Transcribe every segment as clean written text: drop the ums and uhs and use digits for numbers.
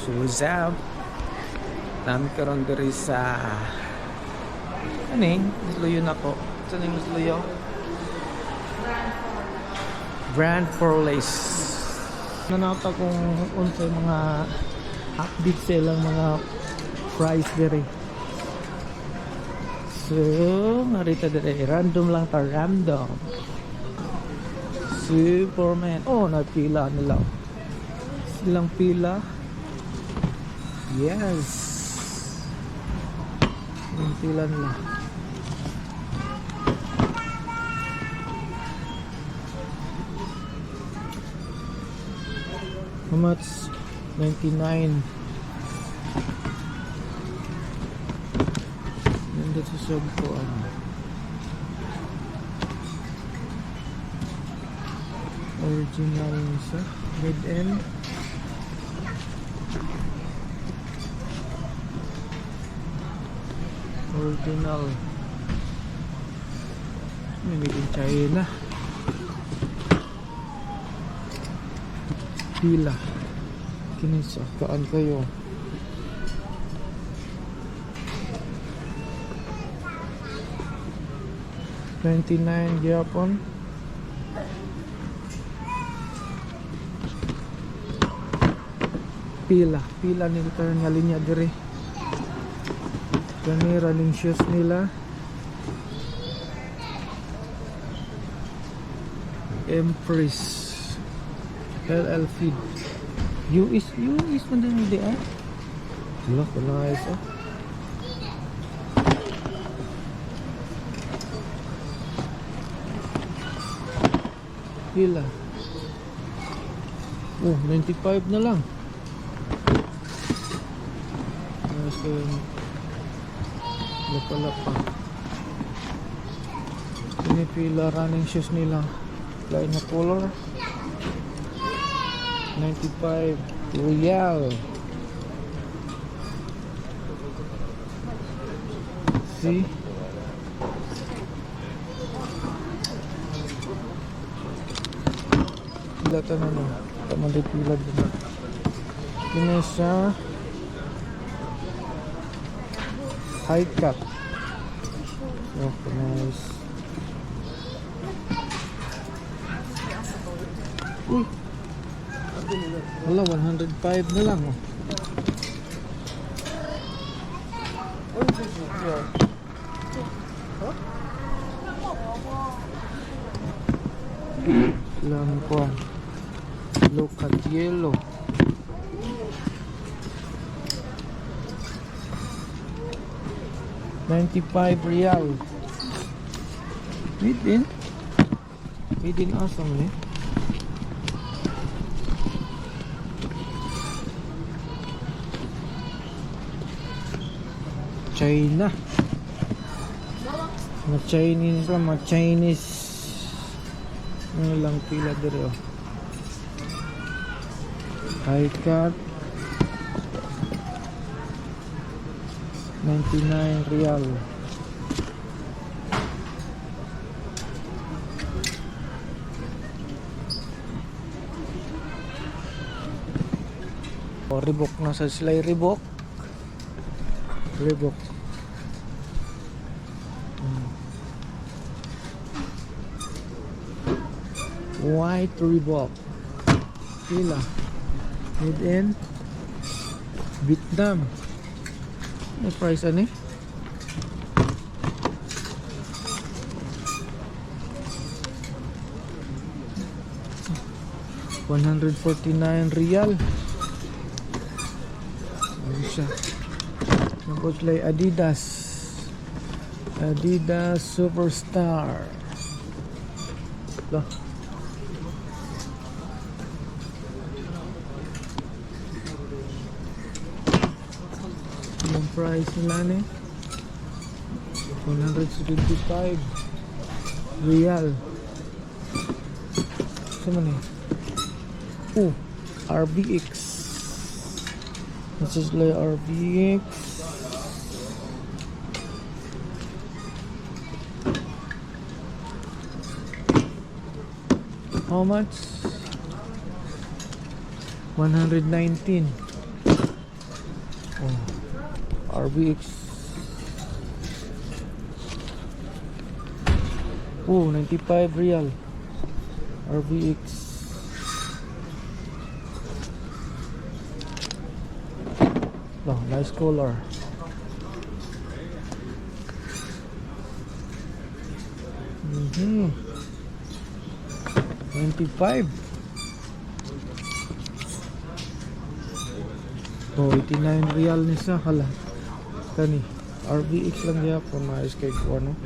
So what's up? Nami karon diri sa ano eh, misluyo na ko. Saan yung misluyo? Brand for Lace. Nanata kung unsay mga update silang mga price diri. So, narita diri random lang ta, random. Superman. Oh, napila nila. Silang pila. Yes. Silang pila nila. How much? 99. Nandito sa sub ko original sa mid-end. Original. Made in China. Fila. Kinisakaan kayo. $29 Japon. Pila nila karon nga linya diri. Kani running shoes nila. Empress LL US man din di ah. Wala ko na ayos ah. Pila. Oh, 95 na lang. Ayos ko yun. Lapa-lapa. Ini pila running shoes nila. Lain na color. 95 Real. See? Pila ta na no. Tama din pila din. Ini sa high cut. Oh, nice. Uy. Wala, 105 na lang oh. Lang po. Look at yellow. $95 Within awesome eh. China. Mga Chinese ano lang pila dito oh. High cut $99. Oh, Rebook na sa sila Rebook. White Rebook. Fila. Made in Vietnam. May price ani? $149. Ano siya? Nagpuslay Adidas Superstar. Loh. Yung price nila ni $175. Saan man eh? Oh, RBX. This is like RBX. How much? 119. Oh, RBX. Oh, 95 real. RBX. Oh, nice color. Mm-hmm. 95. Oh, 89 real ni sa hala. Kani RBX lang yapon na kay ko ano.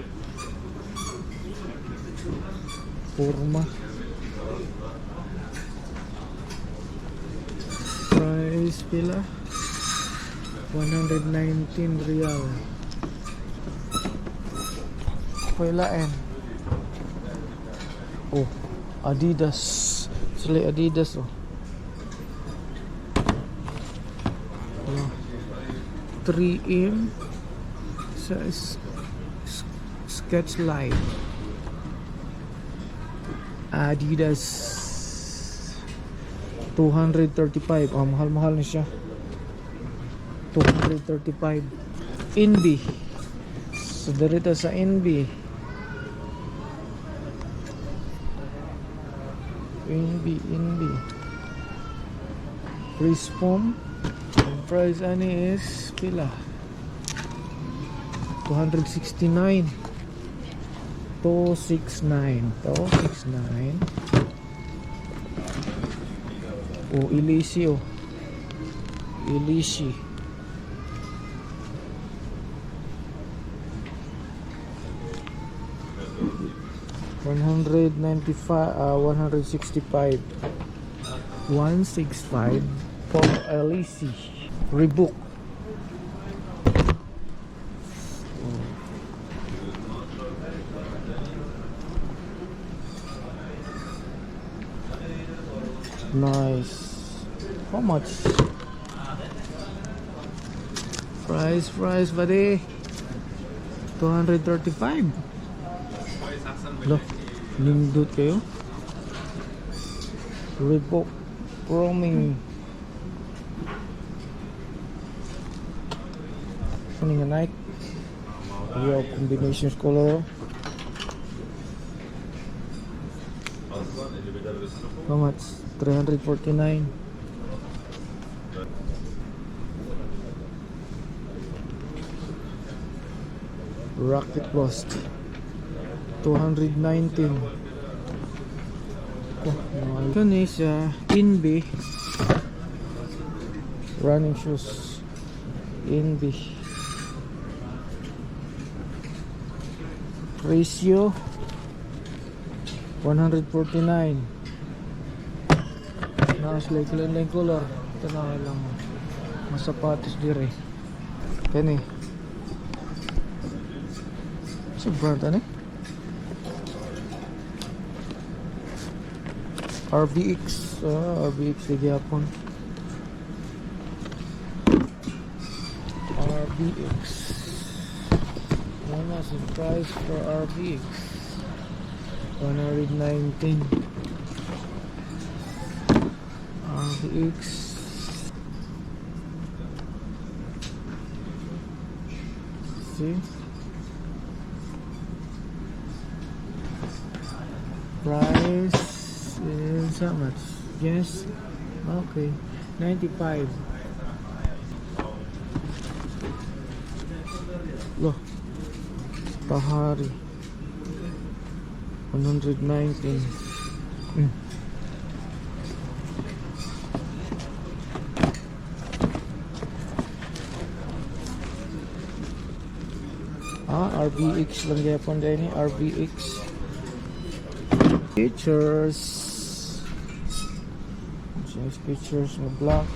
Forma. Price pila 119 real. Fila and oh, Adidas. Sila Adidas oh. 3M sa sketch line. Adidas 235. Oh, mahal-mahal na siya. 235. NB. So dito sa NB. NB. Freeze foam. Ang price ani is pila 269. 269. Oh, Ellesse oh. Ellesse. $165. 165 for Ellesse. Rebook. Nice. How much? Price, buddy. 235. Loh, nindot kayo. Rebook roaming. Ano nga Nike? Real combinations color. How much? 349. Rocket Lost 219. Ito ni sa NB running shoes. NB ratio 149. Nakaslay lang color. Ito na lang masapatos dire. Kani sa brand ano? RBX. RBX di Japon. RBX. Ano sa price for RBX? 119. RBX. See? Price is how much? Yes. Okay. 95. Loh. Pahari. 119. RBX lang yapon din ni RBX. Pictures. Just pictures na black.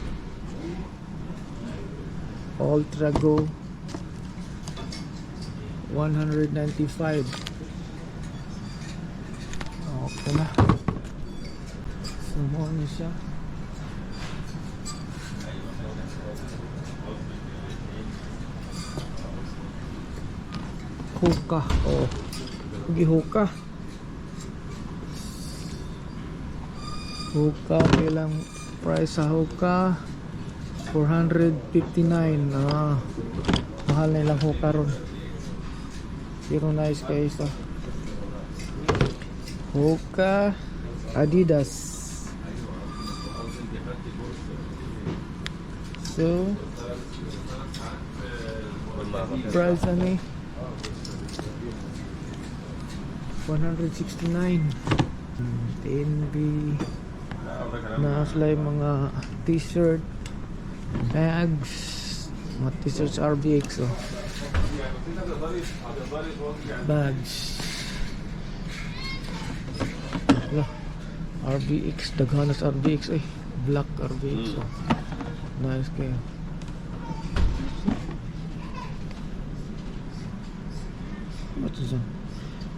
Ultra Go 195. Okay na. Sumuha niya siya. Hoka. Oh. Gihoka. Hoka, kailang price sa Hoka 459. Mahal na ilang ho karon. Pero nice kayo ito. Hoka Adidas. So price ano eh? 169. TNB na fly mga t-shirt, bags, mga t-shirts RBX oh. Bags wala, RBX, daghanas RBX ay black RBX oh. Nice kayo. What is that?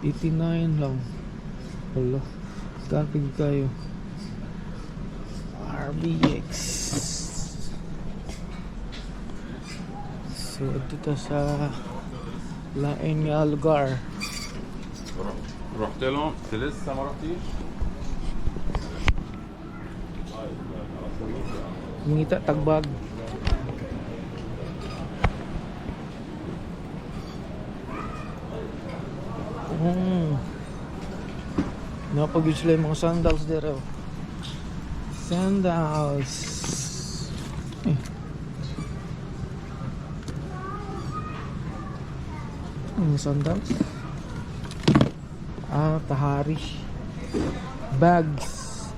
89 lang. Wala, kapig kayo. RBX. So dito sa lain nga lugar. رحت لهم لسه ما رحتيش Mingita tagbag. Napag-use sila yung mga sandals dito. Sandals. Ano sandals? Tahari. Bags.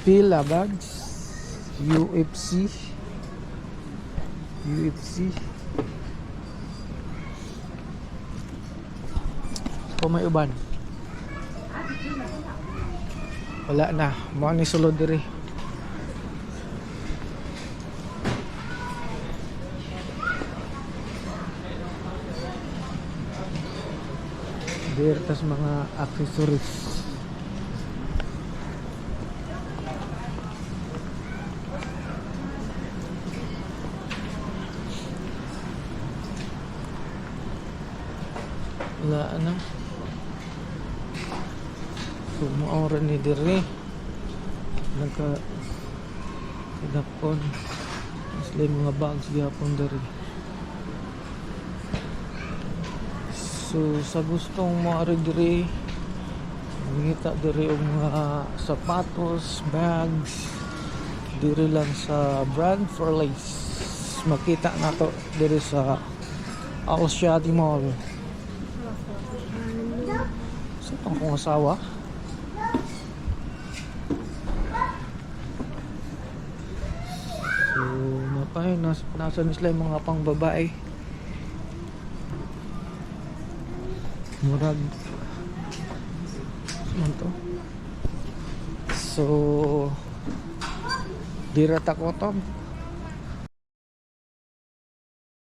Fila bags. UFC. Kung may uban. Wala na. Mga ni sulod diri. Tas mga accessories. Wala na. So maura ni diri. Kadakon. Sila mga bags gyapon diri. So sa gustong maari diri, makita diri og mga sapatos, bags diri lang sa Brand for Lace. Makita nato diri sa Aweshyboy Mall. Sa itong kong asawa. So napay nasa nila yung mga pang babae. Murag ano to? So dirata ko to